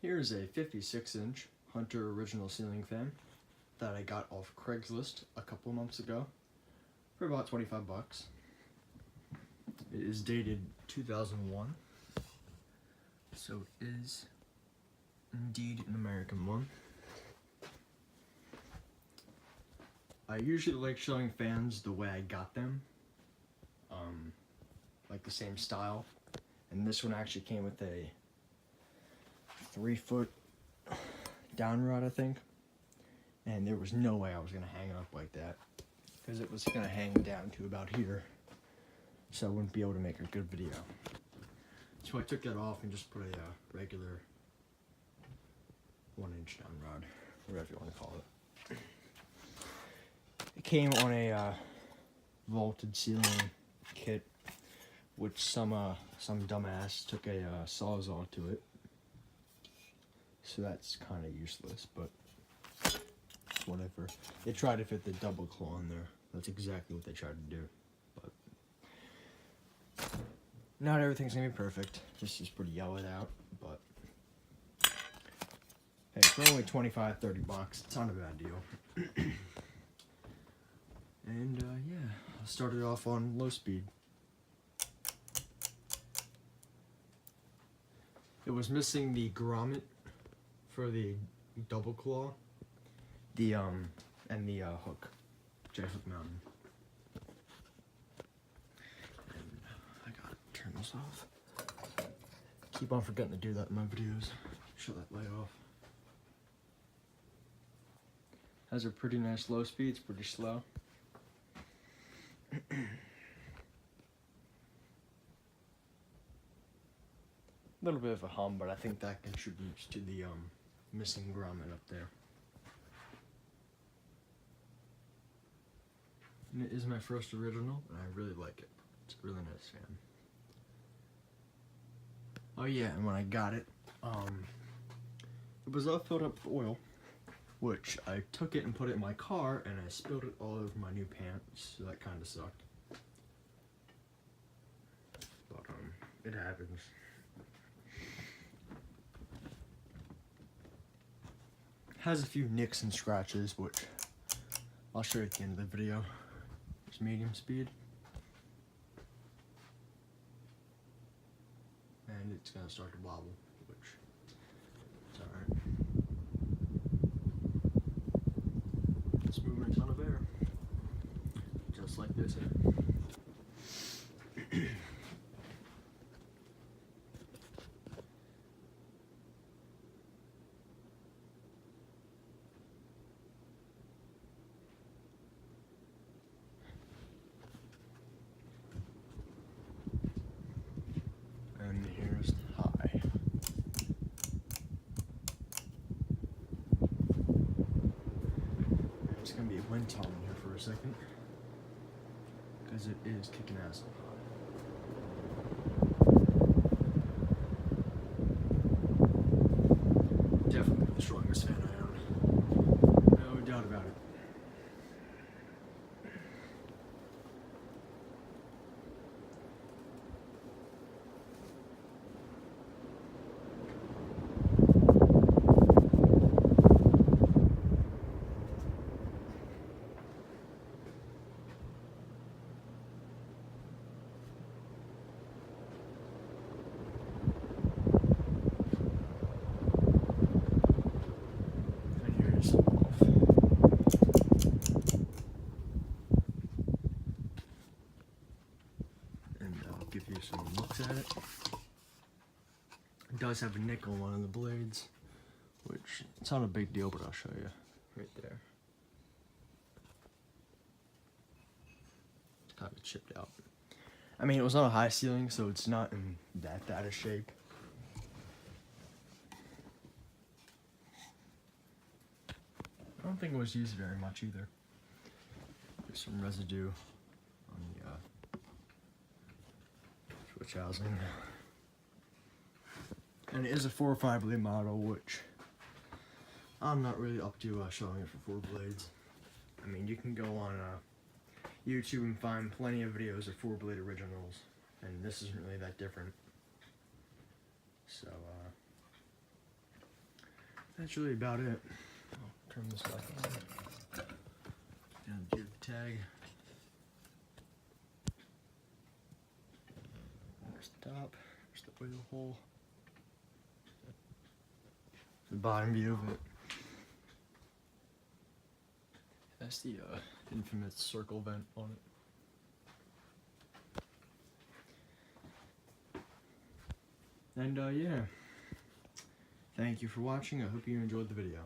Here's a 56-inch Hunter original ceiling fan that I got off Craigslist a couple months ago for about 25 bucks. It is dated 2001, so it is indeed an American one. I usually like showing fans the way I got them, like the same style, and this one actually came with a 3-foot down rod, I think, and there was no way I was going to hang it up like that, because it was going to hang down to about here, so I wouldn't be able to make a good video. So I took that off and just put a regular 1-inch down rod, whatever you want to call it. It came on a vaulted ceiling kit, which some dumbass took a Sawzall to it. So that's kind of useless, but whatever. They tried to fit the double claw in there. That's exactly what they tried to do. But not everything's gonna be perfect. This is pretty yellowed out, but hey, for only 25, 30 bucks, it's not a bad deal. And yeah, I started off on low speed. It was missing the grommet for the double claw, and the hook, J-hook mounting. And I gotta turn this off. Keep on forgetting to do that in my videos. Shut that light off. Has a pretty nice low speed. It's pretty slow. A little bit of a hum, but I think that contributes to the missing grommet up there. And it is my first original, and I really like it. It's a really nice fan. Oh yeah, and when I got it, it was all filled up with oil, which I took it and put it in my car, and I spilled it all over my new pants, so that kind of sucked. But it happens. Has a few nicks and scratches, which I'll show you at the end of the video. It's medium speed. And it's gonna start to wobble, which is alright. It's moving a ton of air. Just like this here. And here's the high. It's gonna be a wind tunnel here for a second, because it is kicking ass up high. Definitely the strongest fan I own. No doubt about it. Give you some looks at it. It does have a nick on one of the blades, which it's not a big deal, but I'll show you right there. It's kind of chipped out. I mean, it was on a high ceiling, so it's not in that out of shape. I don't think it was used very much either. There's some residue on the switch housing. And it is a 4-5 blade model, which I'm not really up to showing it for 4 blades. I mean, you can go on YouTube and find plenty of videos of 4-blade originals, and this isn't really that different. So, that's really about it. I'll turn this back on. And do the tag. There's the top. There's the oil hole. The bottom view of it. That's the infamous circle vent on it. And yeah, thank you for watching. I hope you enjoyed the video.